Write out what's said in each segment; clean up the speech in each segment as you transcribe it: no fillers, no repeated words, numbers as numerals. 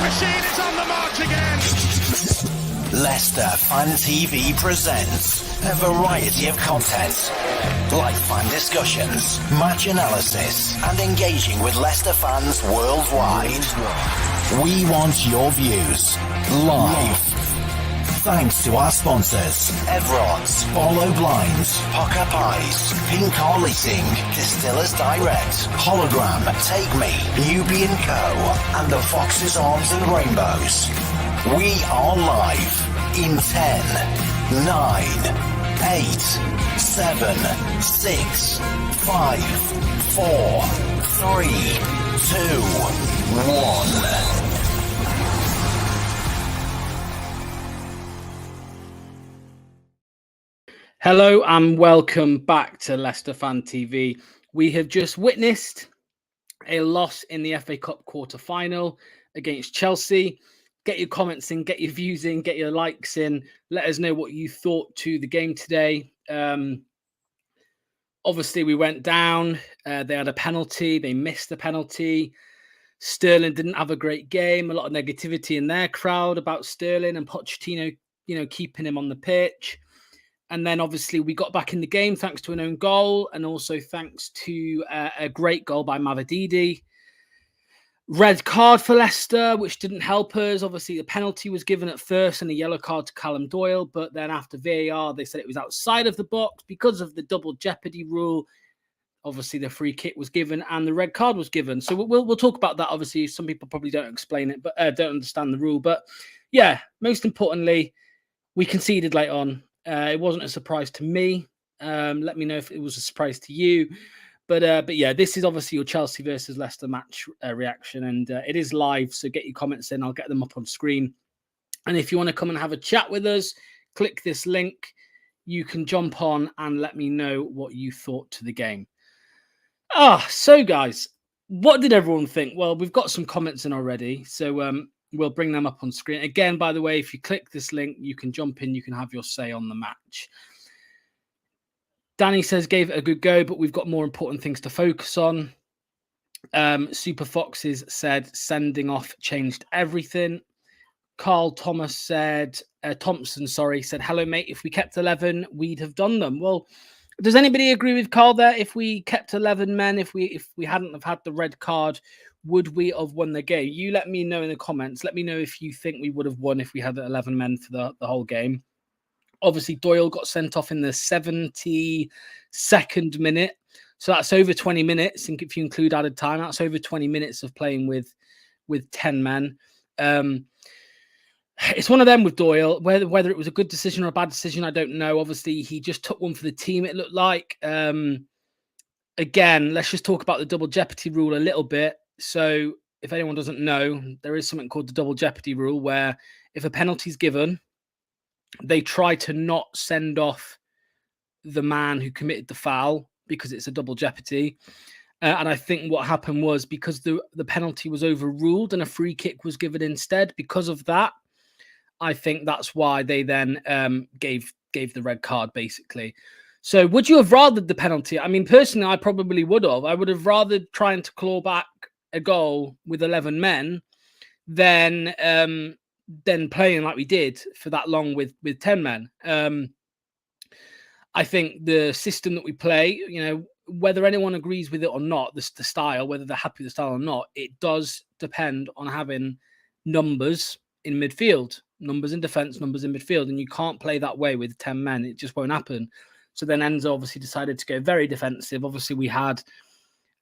machine is on the march again. Leicester Fan TV presents a variety of content, live fan discussions, match analysis, and engaging with Leicester fans worldwide. We want your views live. Thanks to our sponsors, Evrod's, Bolo Blinds, Pocker Pies, Pink Car Leasing, Distillers Direct, Hologram, Take Me, Newbie & Co, and the Foxes Arms and Rainbows. We are live in 10, 9, 8, 7, 6, 5, 4, 3, 2, 1. Hello and welcome back to Leicester Fan TV. We have just witnessed a loss in the FA Cup quarter-final against Chelsea. Get your comments in, get your views in, get your likes in. Let us know what you thought to the game today. Obviously, we went down. They had a penalty. They missed the penalty. Sterling didn't have a great game. A lot of negativity in their crowd about Sterling and Pochettino, keeping him on the pitch. And then obviously we got back in the game thanks to an own goal and also thanks to a great goal by Mavididi. Red card for Leicester, which didn't help us. Obviously the penalty was given at first and a yellow card to Callum Doyle. But then after VAR, they said it was outside of the box because of the double jeopardy rule. Obviously the free kick was given and the red card was given. So we'll talk about that. Obviously some people probably don't explain it, but don't understand the rule. But yeah, most importantly, we conceded late on. It wasn't a surprise to me. Let me know if it was a surprise to you. But yeah, this is obviously your Chelsea versus Leicester match reaction, and it is live. So get your comments in. I'll get them up on screen. And if you want to come and have a chat with us, click this link. You can jump on and let me know what you thought to the game. So guys, what did everyone think? Well, we've got some comments in already. So we'll bring them up on screen. Again, by the way, if you click this link, you can jump in. You can have your say on the match. Danny says, gave it a good go, but we've got more important things to focus on. Super Foxes said, sending off changed everything. Carl Thomas said, Thompson, said, hello, mate. If we kept 11, we'd have done them. Well, does anybody agree with Carl there? If we kept 11 men, if we hadn't have had the red card, would we have won the game? You let me know in the comments. Let me know if you think we would have won if we had 11 men for the whole game. Obviously, Doyle got sent off in the 72nd minute. So that's over 20 minutes. And if you include added time, that's over 20 minutes of playing with 10 men. It's one of them with Doyle. Whether it was a good decision or a bad decision, I don't know. Obviously, he just took one for the team, it looked like. Again, let's just talk about the double jeopardy rule a little bit. So if anyone doesn't know, there is something called the double jeopardy rule where if a penalty is given, they try to not send off the man who committed the foul because it's a double jeopardy. And I think what happened was because the penalty was overruled and a free kick was given instead. Because of that, I think that's why they then gave the red card, basically. So would you have rathered the penalty? I mean, personally, I probably would have. I would have rather trying to claw back a goal with 11 men than playing like we did for that long with 10 men. I think the system that we play, whether anyone agrees with it or not, the style, whether they're happy with the style or not, it does depend on having numbers in midfield, numbers in defence, numbers in midfield, and you can't play that way with 10 men. It just won't happen. So then Enzo obviously decided to go very defensive. Obviously, we had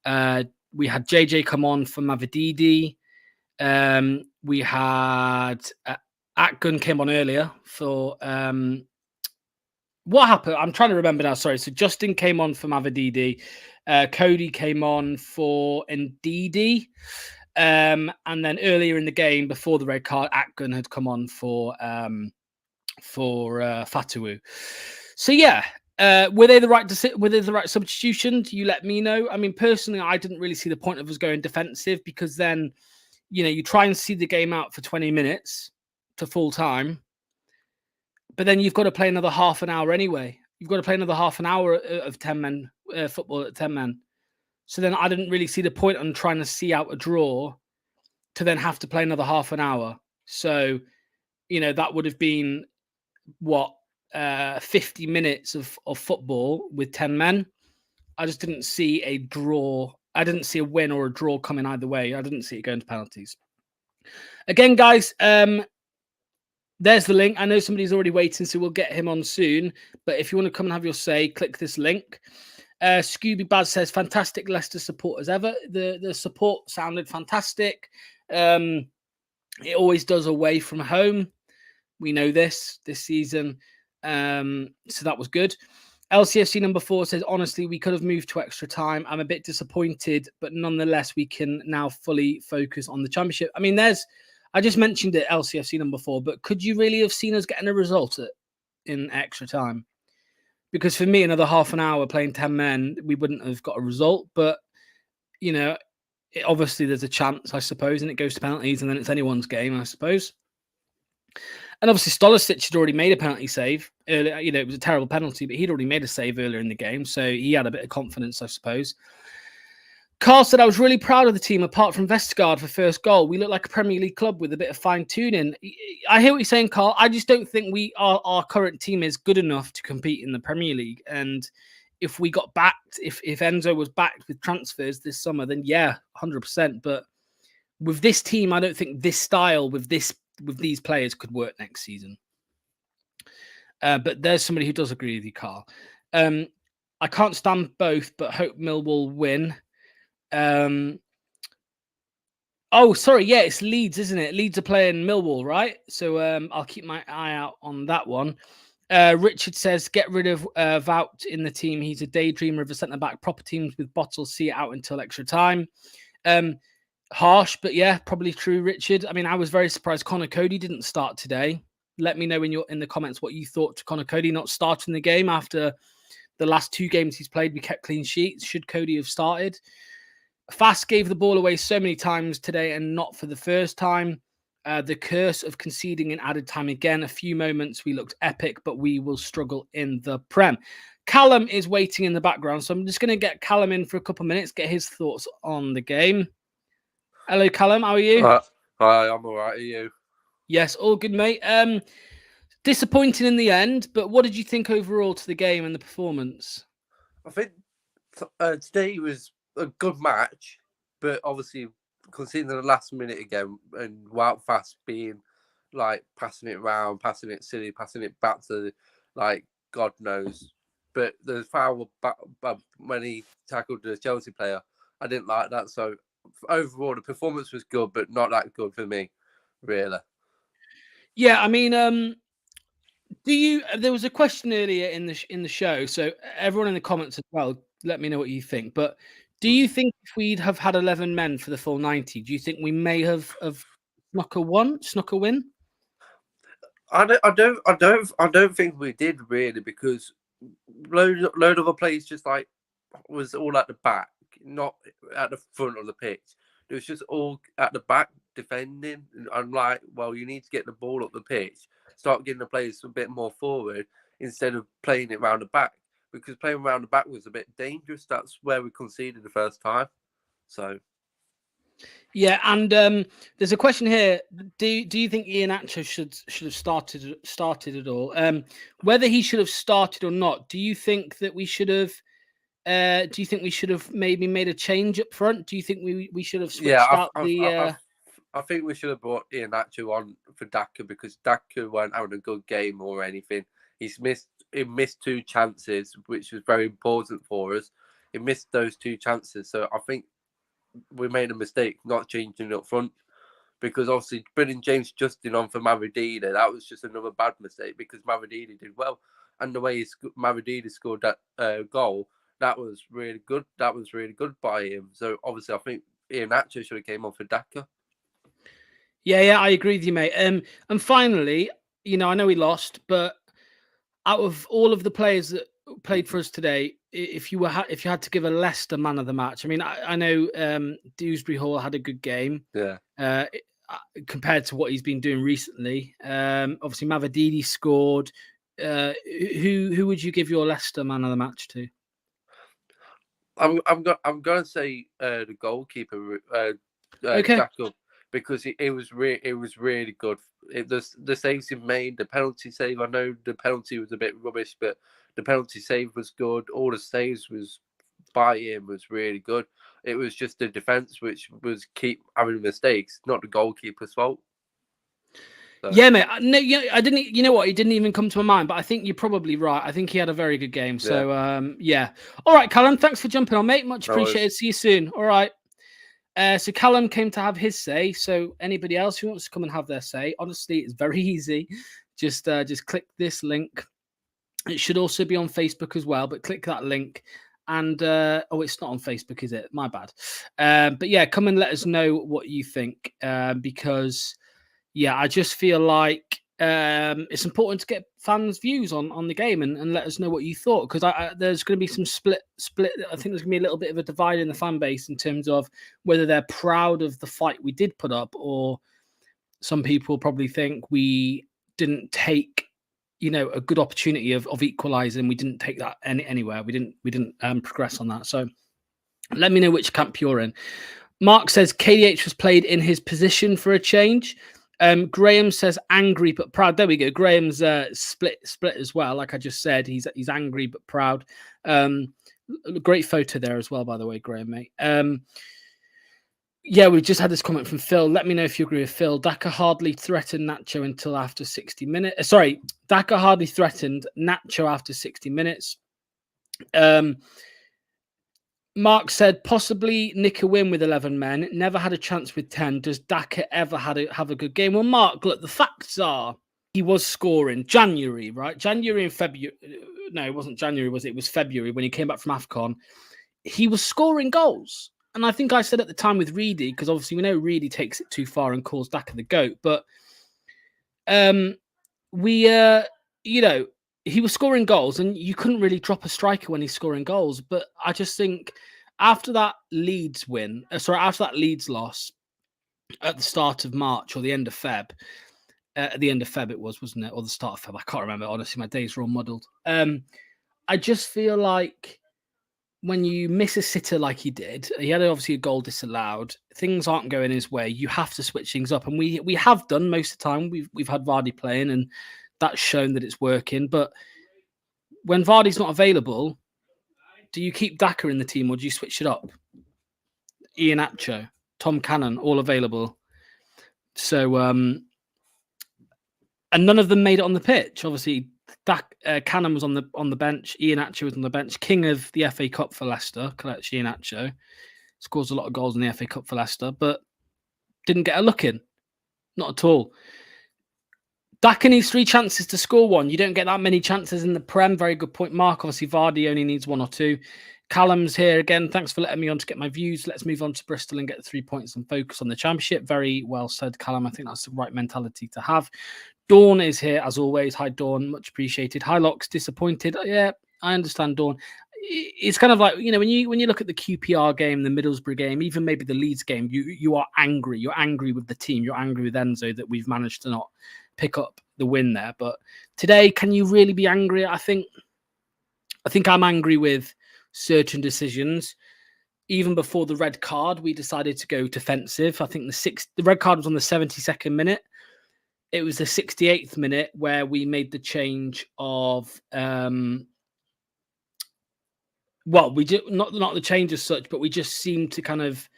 JJ come on for Mavididi. We had Atgun came on earlier for what happened? I'm trying to remember now. Sorry. So Justin came on for Mavididi. Cody came on for Ndidi. And then earlier in the game, before the red card, Atgun had come on for Fatawu. So yeah, were they the right substitutions? You let me know. I mean, personally, I didn't really see the point of us going defensive because then, you try and see the game out for 20 minutes to full time, but then you've got to play another half an hour anyway. You've got to play another half an hour of 10 men football at 10 men. So then I didn't really see the point on trying to see out a draw to then have to play another half an hour. So, that would have been 50 minutes of football with 10 men. I just didn't see a draw. I didn't see a win or a draw coming either way. I didn't see it going to penalties. Again, guys, there's the link. I know somebody's already waiting, so we'll get him on soon. But if you want to come and have your say, click this link. Scooby Baz says, fantastic Leicester support as ever. The support sounded fantastic. It always does away from home. We know this season. So that was good. LCFC number 4 says, honestly, we could have moved to extra time. I'm a bit disappointed, but nonetheless, we can now fully focus on the championship. I mean, I just mentioned it, LCFC number 4, but could you really have seen us getting a result in extra time? Because for me, another half an hour playing 10 men, we wouldn't have got a result. But, obviously there's a chance, I suppose, and it goes to penalties, and then it's anyone's game, I suppose. And obviously Stolisic had already made a penalty save earlier. It was a terrible penalty, but he'd already made a save earlier in the game, so he had a bit of confidence, I suppose. Carl said, I was really proud of the team, apart from Vestergaard for first goal. We look like a Premier League club with a bit of fine-tuning. I hear what you're saying, Carl. I just don't think our current team is good enough to compete in the Premier League. And if we got backed, if Enzo was backed with transfers this summer, then yeah, 100%. But with this team, I don't think this style with these players could work next season. But there's somebody who does agree with you, Carl. I can't stand both, but hope Millwall win. Oh, sorry. Yeah, it's Leeds, isn't it? Leeds are playing Millwall, right? So I'll keep my eye out on that one. Richard says, get rid of Vout in the team. He's a daydreamer of a centre-back. Proper teams with bottles see it out until extra time. Harsh, but yeah, probably true, Richard. I mean, I was very surprised Connor Cody didn't start today. Let me know in the comments what you thought to Connor Cody not starting the game after the last 2 games he's played. We kept clean sheets. Should Cody have started? Fast gave the ball away so many times today and not for the first time. The curse of conceding in added time again. A few moments we looked epic, but we will struggle in the Prem. Callum is waiting in the background, so I'm just going to get Callum in for a couple of minutes, get his thoughts on the game. Hello, Callum. How are you? Hi, I'm all right. Are you? Yes, all good, mate. Disappointing in the end, but what did you think overall to the game and the performance? I think today was a good match, but obviously considering the last minute again and Wout Fast being like passing it around, passing it silly, passing it back to like God knows. But the foul when he tackled the Chelsea player, I didn't like that. So overall, the performance was good, but not that good for me, really. Yeah, I mean, there was a question earlier in the show, so everyone in the comments as well, let me know what you think. But do you think if we'd have had 11 men for the full 90, do you think we may have snuck a win? I don't think we did really, because load of the players just like was all at the back, not at the front of the pitch. It was just all at the back defending. And I'm like, well, you need to get the ball up the pitch, start getting the players a bit more forward instead of playing it around the back, because playing around the back was a bit dangerous. That's where we conceded the first time. So yeah, and there's a question here. Do you think Iheanacho should have started at all? Whether he should have started or not, do you think that we should have? Do you think we should have maybe made a change up front? Do you think we should have switched out the? I think we should have brought Iheanacho on for Daka, because Daka weren't having a good game or anything. He missed 2 chances, which was very important for us. He missed those 2 chances, so I think we made a mistake not changing up front, because obviously bringing James Justin on for Mavididi, that was just another bad mistake, because Mavididi did well, and the way Mavididi scored that goal, that was really good. That was really good by him. So obviously I think Iheanacho should have came on for Daka. Yeah, I agree with you, mate. And finally, I know we lost, but out of all of the players that played for us today, if you had to give a Leicester man of the match, I mean, I know Dewsbury Hall had a good game, compared to what he's been doing recently. Obviously, Mavididi scored. Who would you give your Leicester man of the match to? I'm going to say the goalkeeper, Okay. Jacob, because it was really good. The saves he made, the penalty save. I know the penalty was a bit rubbish, but the penalty save was good. All the saves was by him was really good. It was just the defense which was keep having mistakes, not the goalkeeper's fault. So. Yeah, mate. No, I didn't. You know what? It didn't even come to my mind, but I think you're probably right. I think he had a very good game. So, yeah. All right, Callum. Thanks for jumping on, mate. Much appreciated. See you soon. All right. So Callum came to have his say. So anybody else who wants to come and have their say, honestly, it's very easy. Just click this link. It should also be on Facebook as well, but click that link. And it's not on Facebook, is it? My bad. But yeah, come and let us know what you think, because yeah, I just feel like it's important to get fans' views on the game and let us know what you thought, because there's going to be some split. I think there's going to be a little bit of a divide in the fan base in terms of whether they're proud of the fight we did put up, or some people probably think we didn't take, a good opportunity of equalising. We didn't take that anywhere. We didn't progress on that. So let me know which camp you're in. Mark says KDH was played in his position for a change. Graham says angry but proud. There we go. Graham's split as well. Like I just said, he's angry but proud. Great photo there as well, by the way, Graham, mate. Yeah, we just had this comment from Phil. Let me know if you agree with Phil. Daka hardly threatened Nacho until after 60 minutes. Daka hardly threatened Nacho after 60 minutes. Mark said possibly nick a win with 11 men. Never had a chance with 10. Does Daka ever have a good game? Well, Mark, look, the facts are he was scoring January, right? January and February. No, it wasn't January, was it? It was February when he came back from AFCON. He was scoring goals. And I think I said at the time with Reedy, because obviously we know Reedy takes it too far and calls Daka the GOAT, but he was scoring goals, and you couldn't really drop a striker when he's scoring goals. But I just think after that Leeds loss at the start of March or the end of Feb, at the end of Feb it was, wasn't it? Or the start of Feb, I can't remember. Honestly, my days are all muddled. I just feel like when you miss a sitter like he did, he had obviously a goal disallowed. Things aren't going his way. You have to switch things up, and we have done most of the time. We've had Vardy playing, and that's shown that it's working. But when Vardy's not available, do you keep Daka in the team or do you switch it up? Iheanacho, Tom Cannon, all available. So, and none of them made it on the pitch. Obviously, Cannon was on the bench. Iheanacho was on the bench. King of the FA Cup for Leicester, Kelechi Iheanacho. Scores a lot of goals in the FA Cup for Leicester, but didn't get a look in. Not at all. Daka needs 3 chances to score one. You don't get that many chances in the Prem. Very good point, Mark. Obviously, Vardy only needs 1 or 2. Callum's here again. Thanks for letting me on to get my views. Let's move on to Bristol and get the 3 points and focus on the Championship. Very well said, Callum. I think that's the right mentality to have. Dawn is here, as always. Hi, Dawn. Much appreciated. Hi, Locks. Disappointed. Yeah, I understand, Dawn. It's kind of like, when you look at the QPR game, the Middlesbrough game, even maybe the Leeds game, you are angry. You're angry with the team. You're angry with Enzo that we've managed to not pick up the win there. But today, can you really be angry? I think I'm angry with certain decisions. Even before the red card, we decided to go defensive. I think the red card was on the 72nd minute. It was the 68th minute where we made the change of we did not the change as such, but we just seemed to kind of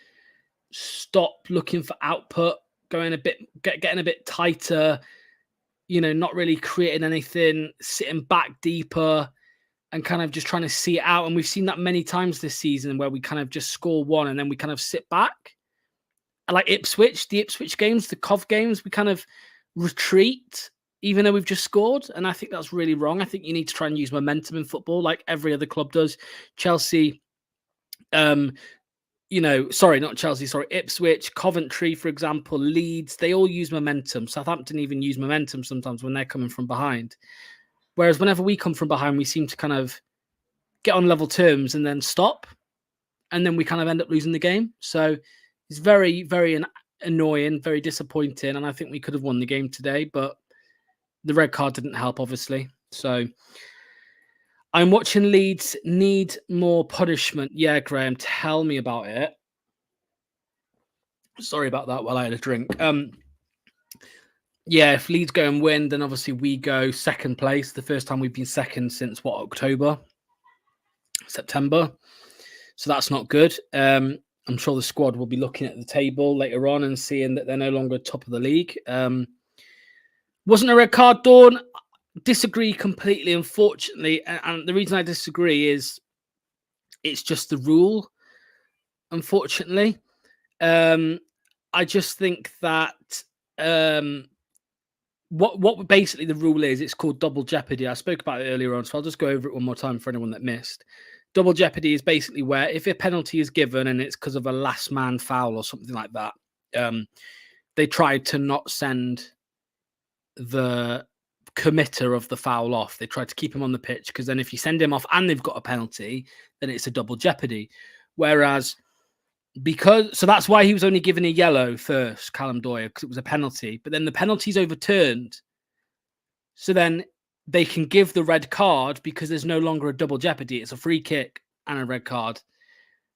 stop looking for output, getting a bit tighter, not really creating anything, sitting back deeper and kind of just trying to see it out. And we've seen that many times this season where we kind of just score one and then we kind of sit back. Like the Ipswich games, the Cov games, we kind of retreat even though we've just scored. And I think that's really wrong. I think you need to try and use momentum in football like every other club does. Chelsea, Ipswich, Coventry, for example, Leeds, they all use momentum. Southampton even use momentum sometimes when they're coming from behind. Whereas whenever we come from behind, we seem to kind of get on level terms and then stop. And then we kind of end up losing the game. So it's very, very annoying, very disappointing. And I think we could have won the game today, but the red card didn't help, obviously. So I'm watching Leeds need more punishment. Yeah, Graham, tell me about it. Sorry about that while I had a drink. Yeah, if Leeds go and win, then obviously we go second place. The first time we've been second since October, September. So that's not good. I'm sure the squad will be looking at the table later on and seeing that they're no longer top of the league. Wasn't a red card, Dawn? Disagree completely, unfortunately. And the reason I disagree is it's just the rule, unfortunately. I just think that what basically the rule is, it's called double jeopardy. I spoke about it earlier on, so I'll just go over it one more time for anyone that missed. Double jeopardy is basically where if a penalty is given and it's because of a last man foul or something like that, they try to not send the committer of the foul off. They try to keep him on the pitch, because then if you send him off and they've got a penalty, then it's a double jeopardy. Whereas so that's why he was only given a yellow first, Callum Dwyer, because it was a penalty. But then the penalty's overturned. So then they can give the red card because there's no longer a double jeopardy. It's a free kick and a red card.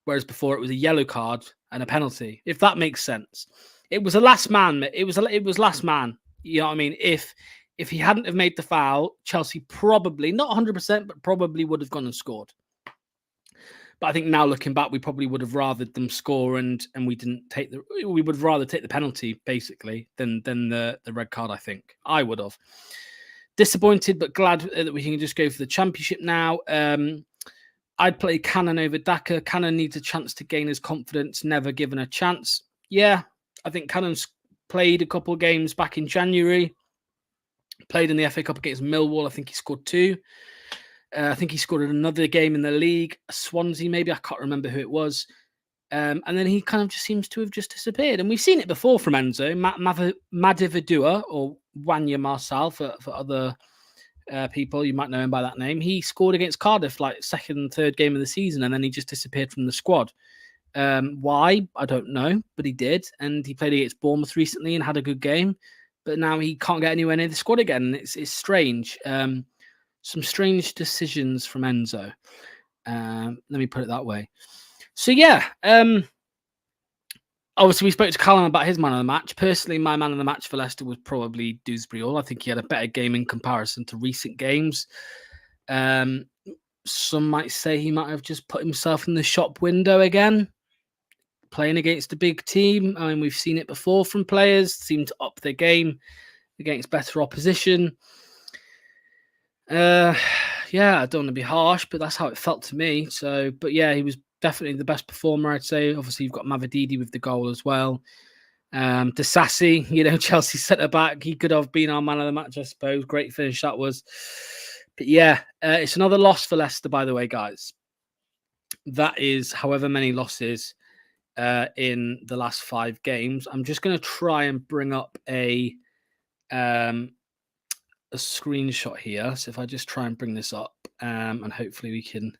Whereas before it was a yellow card and a penalty, if that makes sense. It was a last man. It was last man. You know what I mean? If he hadn't have made the foul, Chelsea probably, not 100%, but probably would have gone and scored. But I think now looking back, we probably would have rathered them score, and we didn't take we would rather take the penalty basically than the red card. I think I would have. Disappointed, but glad that we can just go for the championship now. I'd play Cannon over Daka. Cannon needs a chance to gain his confidence, never given a chance. Yeah, I think Cannon's played a couple of games back in January. Played in the FA Cup against Millwall. I think he scored 2. I think he scored in another game in the league, Swansea maybe. I can't remember who it was. And then he kind of just seems to have just disappeared. And we've seen it before from Enzo. Madividua, or Wanya Marçal for other people. You might know him by that name. He scored against Cardiff like second and third game of the season, and then he just disappeared from the squad. Why? I don't know, but he did. And he played against Bournemouth recently and had a good game. But now he can't get anywhere near the squad again. It's strange. Some strange decisions from Enzo. Let me put it that way. So, yeah. Obviously, we spoke to Callum about his man of the match. Personally, my man of the match for Leicester was probably Dewsbury Hall. I think he had a better game in comparison to recent games. Some might say he might have just put himself in the shop window again, playing against a big team. I mean, we've seen it before from players, seem to up their game against better opposition. Yeah, I don't want to be harsh, but that's how it felt to me. So, but yeah, he was definitely the best performer, I'd say. Obviously, you've got Mavididi with the goal as well. Disassi, Chelsea centre-back, he could have been our man of the match, I suppose. Great finish that was. But yeah, it's another loss for Leicester, by the way, guys. That is however many losses in the last 5 games. I'm just going to try and bring up a screenshot here. So if I just try and bring this up, and hopefully we can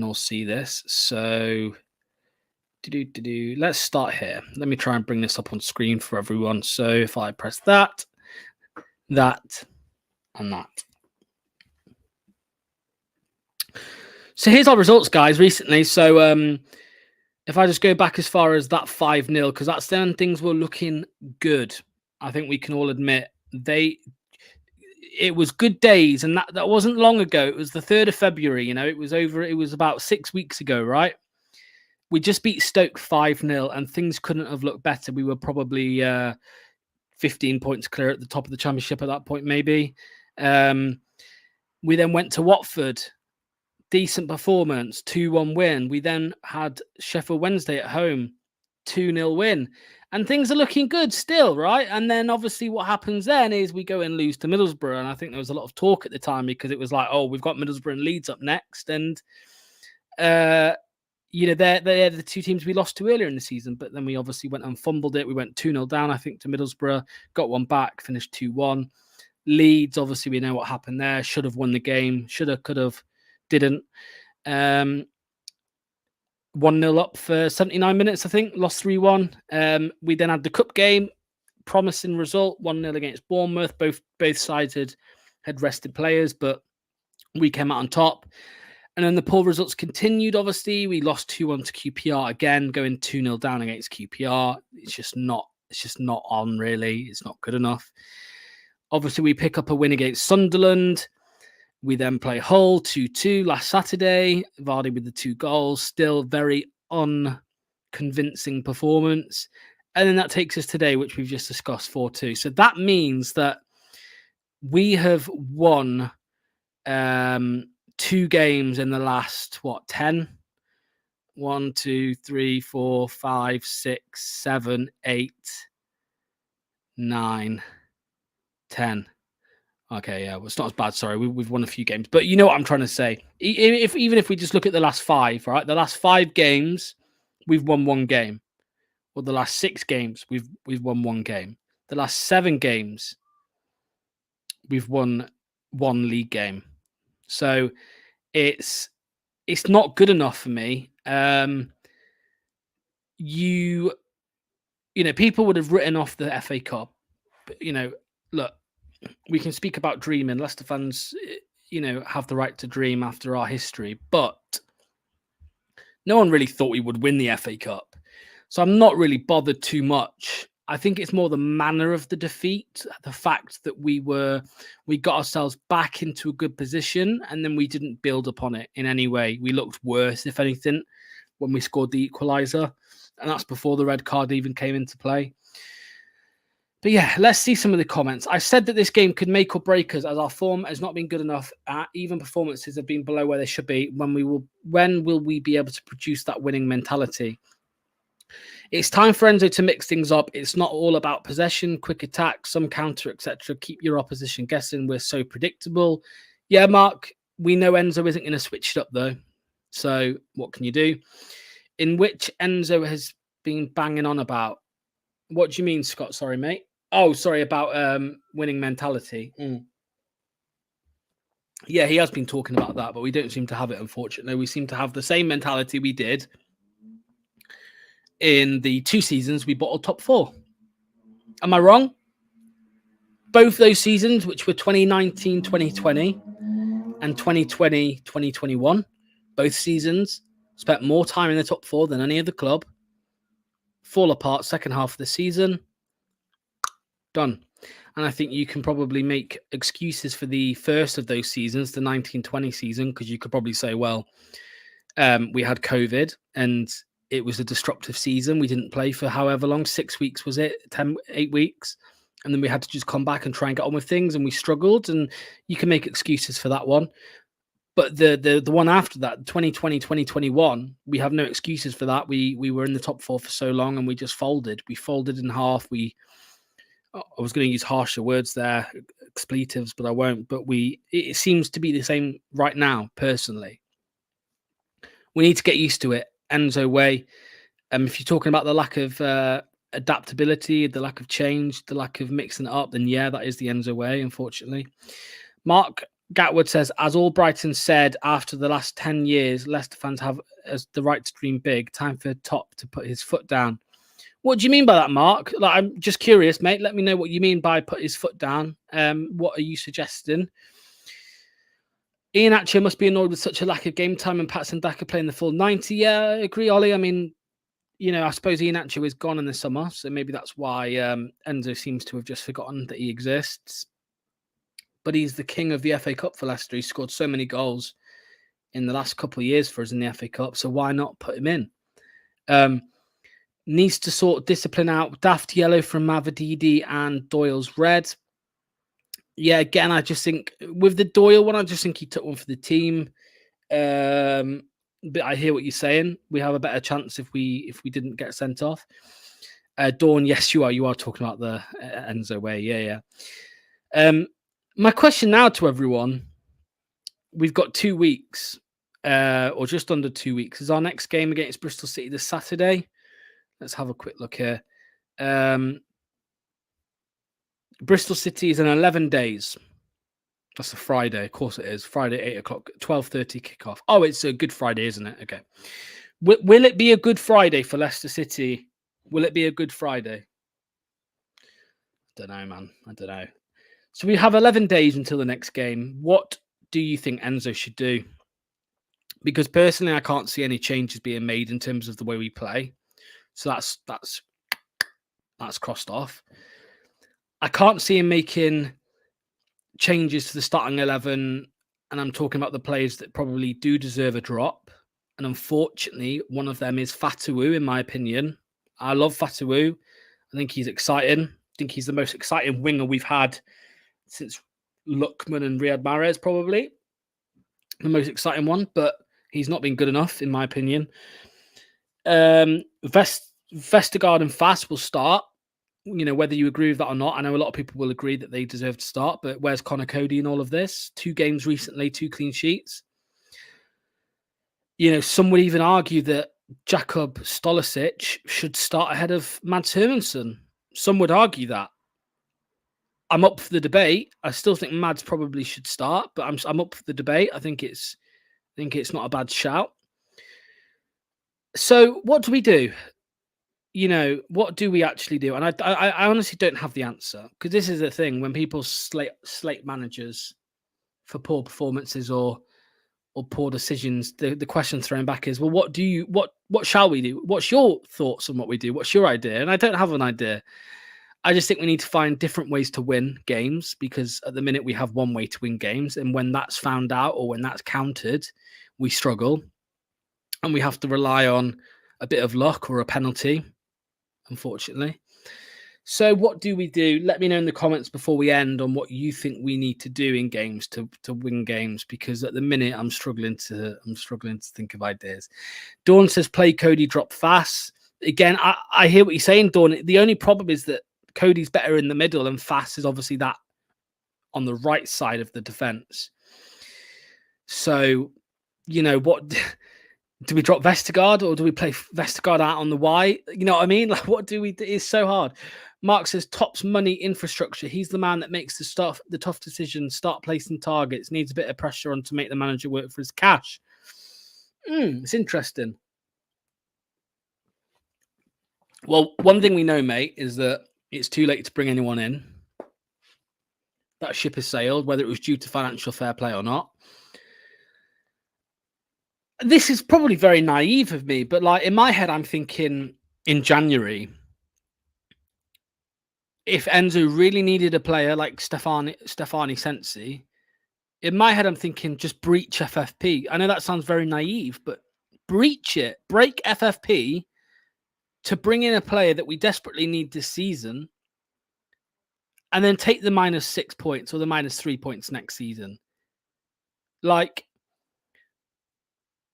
all see this. So let's start here. Let me try and bring this up on screen for everyone. So if I press that, and that. So here's our results, guys, recently. So if I just go back as far as that 5-0, because that's then things were looking good. I think we can all admit it was good days, and that wasn't long ago. It was the 3rd of February, it was about 6 weeks ago, right? We just beat Stoke 5-0, and things couldn't have looked better. We were probably 15 points clear at the top of the championship at that point, maybe. We then went to Watford. Decent performance, 2-1 win. We then had Sheffield Wednesday at home, 2-0 win. And things are looking good still, right? And then obviously what happens then is we go and lose to Middlesbrough. And I think there was a lot of talk at the time because it was like, oh, we've got Middlesbrough and Leeds up next. And, they're the 2 teams we lost to earlier in the season. But then we obviously went and fumbled it. We went 2-0 down, I think, to Middlesbrough, got one back, finished 2-1. Leeds, obviously, we know what happened there. Should have won the game. Should have, could have, didn't. 1-0 up for 79 minutes, I think. Lost 3-1. We then had the cup game. Promising result, 1-0 against Bournemouth. Both sides had rested players, but we came out on top. And then the poor results continued, obviously. We lost 2-1 to QPR again, going 2-0 down against QPR. It's just not on, really. It's not good enough. Obviously, we pick up a win against Sunderland. We then play Hull 2-2 last Saturday. Vardy with the 2 goals. Still very unconvincing performance. And then that takes us today, which we've just discussed, 4-2. So that means that we have won 2 games in the last 10? 1, 2, 3, 4, 5, 6, 7, 8, 9, 10. Okay, yeah, well, it's not as bad. Sorry, we've won a few games, but you know what I'm trying to say. Even if we just look at the last 5, right? The last 5 games, we've won 1 game. Or the last 6 games, we've won 1 game. The last 7 games, we've won 1 league game. So it's not good enough for me. You know, people would have written off the FA Cup, but look, we can speak about dreaming. Leicester fans, have the right to dream after our history, but no one really thought we would win the FA Cup. So I'm not really bothered too much. I think it's more the manner of the defeat, the fact that we got ourselves back into a good position and then we didn't build upon it in any way. We looked worse, if anything, when we scored the equaliser, and that's before the red card even came into play. But yeah, let's see some of the comments. I said that this game could make or break us as our form has not been good enough. Even performances have been below where they should be. When will we be able to produce that winning mentality? It's time for Enzo to mix things up. It's not all about possession, quick attack, some counter, etc. Keep your opposition guessing. We're so predictable. Yeah, Mark, we know Enzo isn't going to switch it up though. So what can you do? In which Enzo has been banging on about. What do you mean, Scott? Sorry, mate. Oh, sorry, about winning mentality. Yeah, he has been talking about that, but we don't seem to have it, unfortunately. We seem to have the same mentality we did in the 2 seasons we bottled top 4. Am I wrong? Both those seasons, which were 2019-2020 and 2020-2021, both seasons spent more time in the top 4 than any other club. Fall apart second half of the season. Done. And I think you can probably make excuses for the first of those seasons, the 1920 season, because you could probably say, well, we had COVID and it was a disruptive season. We didn't play for however long, 6 weeks, was it? 8 weeks. And then we had to just come back and try and get on with things, and we struggled, and you can make excuses for that one. But the one after that, 2020, 2021, we have no excuses for that. We were in the top 4 for so long and we just folded. We folded in half. I was going to use harsher words there, expletives, but I won't. But it seems to be the same right now, personally. We need to get used to it. Enzo way. If you're talking about the lack of adaptability, the lack of change, the lack of mixing it up, then yeah, that is the Enzo way, unfortunately. Mark Gatwood says, as all Brighton said, after the last 10 years, Leicester fans have as the right to dream big. Time for Top to put his foot down. What do you mean by that, Mark? Like, I'm just curious, mate. Let me know what you mean by put his foot down. What are you suggesting? Ian Atcher must be annoyed with such a lack of game time and Patson Daka playing the full 90. Yeah, I agree, Ollie. I mean, I suppose Ian Atcher is gone in the summer, so maybe that's why Enzo seems to have just forgotten that he exists. But he's the king of the FA Cup for Leicester. He scored so many goals in the last couple of years for us in the FA Cup, so why not put him in? Needs to sort discipline out. Daft yellow from Mavadidi and Doyle's red. Yeah, again, I just think with the Doyle one, I just think he took one for the team. But I hear what you're saying. We have a better chance if we didn't get sent off. Dawn, yes, you are. You are talking about the Enzo way. Yeah. My question now to everyone: we've got 2 weeks, or just under 2 weeks. Is our next game against Bristol City this Saturday? Let's have a quick look here. Bristol City is in 11 days. That's a Friday. Of course it is. Friday, 8 o'clock, 12:30 kickoff. Oh, it's a Good Friday, isn't it? Okay. Will it be a Good Friday for Leicester City? Will it be a Good Friday? I don't know, man. I don't know. So we have 11 days until the next game. What do you think Enzo should do? because personally, I can't see any changes being made in terms of the way we play. So that's crossed off. I can't see him making changes to the starting 11, and I'm talking about the players that probably do deserve a drop. And unfortunately, one of them is Fatawu, in my opinion. I love Fatawu. I think he's exciting. I think he's the most exciting winger we've had since Lookman and Riyad Mahrez, probably. The most exciting one, but he's not been good enough, in my opinion. Vestergaard and Fass will start. You know, whether you agree with that or not, I know a lot of people will agree that they deserve to start, but where's Connor Cody in all of this? 2 games recently, 2 clean sheets. You know, some would even argue that Jakub Stolisic should start ahead of Mads Hermansen. Some would argue that. I'm up for the debate. I still think Mads probably should start, but I'm up for the debate. I think it's not a bad shout. So what do we do? You know, what do we actually do? And I honestly don't have the answer, because this is the thing. When people slate managers for poor performances or poor decisions, the question thrown back is, well, what shall we do? What's your thoughts on what we do? What's your idea? And I don't have an idea. I just think we need to find different ways to win games, because at the minute we have one way to win games. And when that's found out or when that's countered, we struggle. And we have to rely on a bit of luck or a penalty, unfortunately. So what do we do? Let me know in the comments before we end on what you think we need to do in games to win games, because at the minute I'm struggling to think of ideas. Dawn says play Cody, drop Fass. Again, I hear what you're saying, Dawn. The only problem is that Cody's better in the middle and Fass is obviously that on the right side of the defense. So, you know, what do we drop Vestergaard, or do we play Vestergaard out on the Y? You know what I mean? Like, what do we do? It's so hard. Mark says Top's money infrastructure. He's the man that makes the tough decisions, start placing targets, needs a bit of pressure on to make the manager work for his cash. It's interesting. Well, one thing we know, mate, is that it's too late to bring anyone in. That ship has sailed, whether it was due to financial fair play or not. This is probably very naive of me, but like in my head, I'm thinking in January, if Enzo really needed a player like Stefani Sensi, in my head, I'm thinking just breach FFP. I know that sounds very naive, but breach it, break FFP to bring in a player that we desperately need this season, and then take the -6 points or the -3 points next season. Like,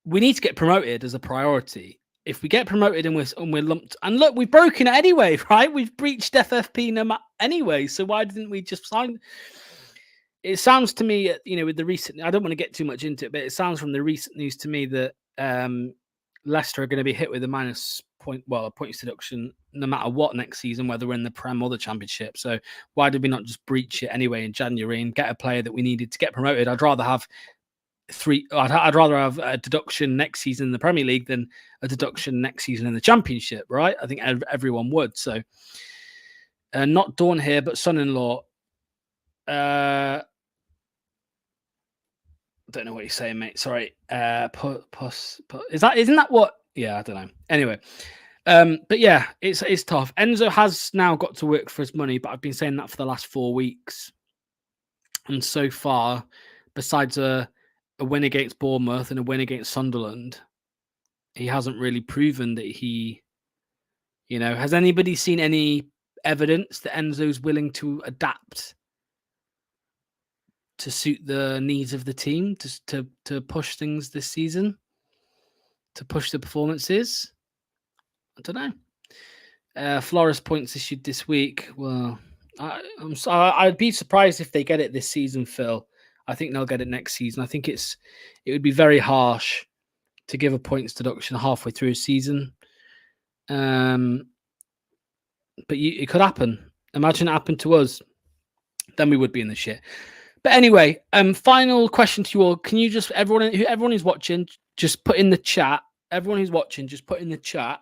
we need to get promoted as a priority. If we get promoted and we're lumped, and look, we've broken it anyway, right? We've breached FFP anyway. So why didn't we just sign? It sounds to me, you know, with the recent, I don't want to get too much into it, but it sounds from the recent news to me that Leicester are going to be hit with a points deduction no matter what next season, whether we're in the Prem or the Championship. So why did we not just breach it anyway in January and get a player that we needed to get promoted? I'd rather have a deduction next season in the Premier League than a deduction next season in the Championship, right? I think everyone would. So not Dawn here, but son-in-law. I don't know what you're saying, mate. Sorry. Isn't that what? Yeah, I don't know. Anyway, but yeah, it's tough. Enzo has now got to work for his money, but I've been saying that for the last 4 weeks, and so far, besides a win against Bournemouth and a win against Sunderland, he hasn't really proven that he, you know, has anybody seen any evidence that Enzo's willing to adapt to suit the needs of the team, to push things this season, to push the performances? I don't know. Flores points issued this week. Well, I'd be surprised if they get it this season, Phil. I think they'll get it next season. I think it would be very harsh to give a points deduction halfway through a season. But it could happen. Imagine it happened to us. Then we would be in the shit. But anyway, final question to you all. Can you just, everyone who's watching, just put in the chat. Everyone who's watching, just put in the chat.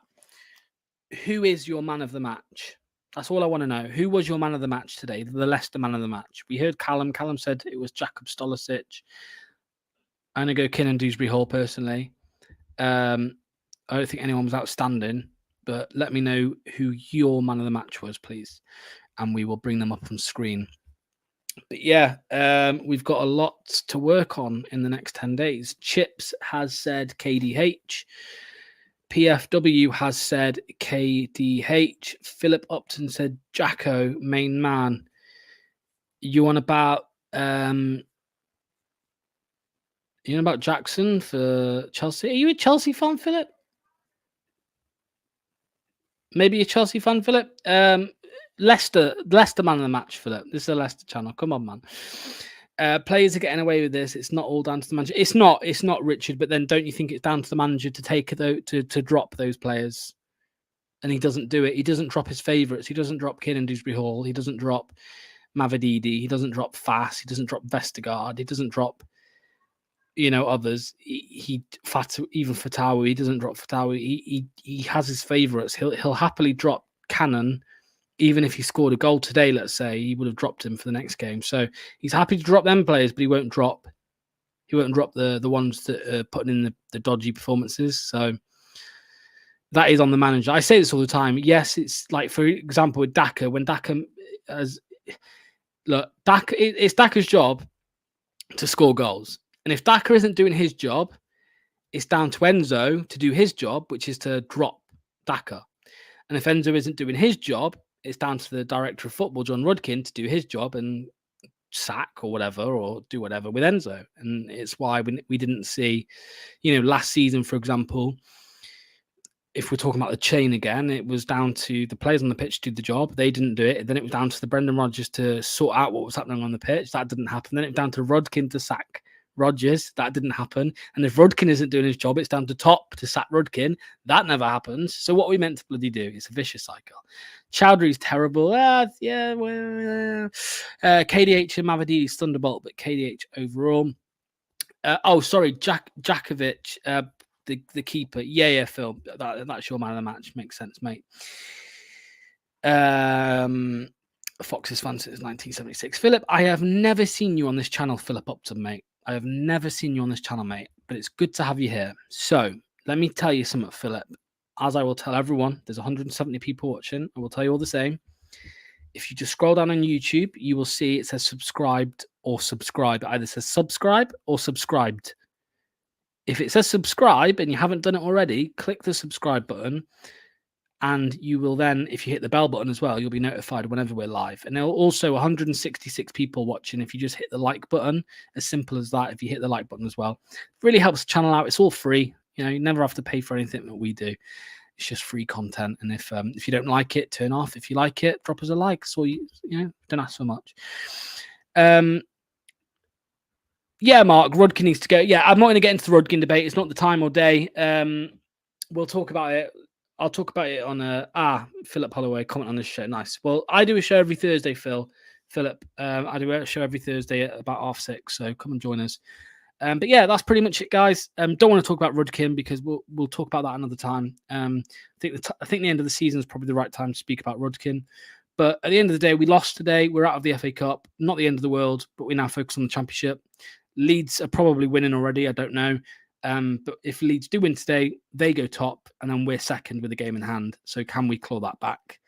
Who is your man of the match? That's all I want to know. Who was your man of the match today? The Leicester man of the match. We heard Callum. Callum said it was Jakub Stolisic. I'm going to go Kiernan Dewsbury Hall personally. I don't think anyone was outstanding, but let me know who your man of the match was, please. And we will bring them up on screen. But yeah, we've got a lot to work on in the next 10 days. Chips has said KDH. PFW has said KDH. Philip Upton said Jacko, main man. You on about Jackson for Chelsea? Are you a Chelsea fan, Philip? Maybe a Chelsea fan, Philip? Leicester man of the match, Philip. This is a Leicester channel. Come on, man. Players are getting away with this. It's not all down to the manager. It's not Richard, but then don't you think it's down to the manager to take it to drop those players? And he doesn't do it. He doesn't drop his favourites. He doesn't drop Kiernan Dewsbury Hall. He doesn't drop Mavididi. He doesn't drop Fass. He doesn't drop Vestergaard. He doesn't drop others. Even Fatawi. He doesn't drop Fatawi. He has his favourites. He'll happily drop Cannon. Even if he scored a goal today, let's say, he would have dropped him for the next game. So he's happy to drop them players, but he won't drop the ones that are putting in the dodgy performances. So that is on the manager. I say this all the time. Yes, it's like, for example, with Daka, when Daka it's Daka's job to score goals. And if Daka isn't doing his job, it's down to Enzo to do his job, which is to drop Daka. And if Enzo isn't doing his job, it's down to the director of football, John Rudkin, to do his job and sack or whatever, or do whatever with Enzo. And it's why we didn't see, last season, for example, if we're talking about the chain again, it was down to the players on the pitch to do the job. They didn't do it. Then it was down to the Brendan Rodgers to sort out what was happening on the pitch. That didn't happen. Then it was down to Rudkin to sack Rodgers. That didn't happen. And if Rudkin isn't doing his job, it's down to Top to sack Rudkin. That never happens. So what are we meant to bloody do? It's a vicious cycle. Chowdhury's terrible. KDH and Mavididi Thunderbolt, but KDH overall. Jakovic, the keeper. Yeah, Phil. That's your man of the match. Makes sense, mate. Fox's fan since 1976. Philip, I have never seen you on this channel, Philip Upton, mate. I have never seen you on this channel, mate, but it's good to have you here. So let me tell you something, Philip. As I will tell everyone, there's 170 people watching. I will tell you all the same. If you just scroll down on YouTube, you will see it says subscribed or subscribe. It either says subscribe or subscribed. If it says subscribe and you haven't done it already, click the subscribe button. And you will then, if you hit the bell button as well, you'll be notified whenever we're live. And there are also 166 people watching. If you just hit the like button, as simple as that, if you hit the like button as well, it really helps the channel out. It's all free. You never have to pay for anything that we do. It's just free content. And if you don't like it, turn off. If you like it, drop us a like. So don't ask for much. Yeah, Mark, Rudkin needs to go. Yeah, I'm not going to get into the Rudkin debate. It's not the time or day. We'll talk about it. I'll talk about it on Philip Holloway, comment on this show. Nice. Well, I do a show every Thursday, Philip. I do a show every Thursday at about 6:30, so come and join us. But yeah, that's pretty much it, guys. Don't want to talk about Rudkin because we'll talk about that another time. I think the end of the season is probably the right time to speak about Rudkin. But at the end of the day, we lost today. We're out of the FA Cup. Not the end of the world, but we now focus on the Championship. Leeds are probably winning already. I don't know. But if Leeds do win today, they go top, and then we're second with a game in hand. So can we claw that back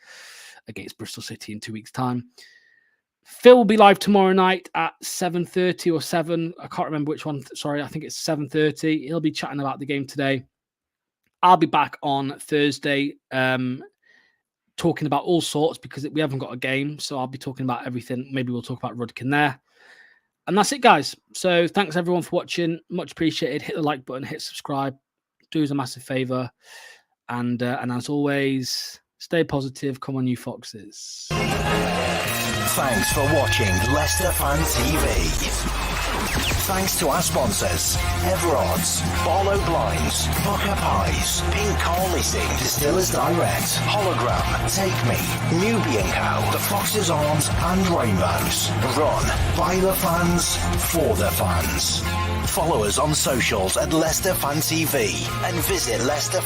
against Bristol City in 2 weeks' time? Phil will be live tomorrow night at 7:30 or 7. I can't remember which one. Sorry, I think it's 7:30. He'll be chatting about the game today. I'll be back on Thursday talking about all sorts because we haven't got a game. So I'll be talking about everything. Maybe we'll talk about Rudkin there. And that's it, guys. So thanks, everyone, for watching. Much appreciated. Hit the like button, hit subscribe. Do us a massive favour. And as always, stay positive. Come on, you Foxes. Thanks for watching Leicester Fan TV. Thanks to our sponsors, Everodds, Barlow Blinds, Booker Pies, Pink Car Leasing, Distillers Direct, Hologram, Take Me, Nubian Cow, The Foxes Arms and Rainbows. Run by the fans, for the fans. Follow us on socials at Leicester Fan TV and visit Leicester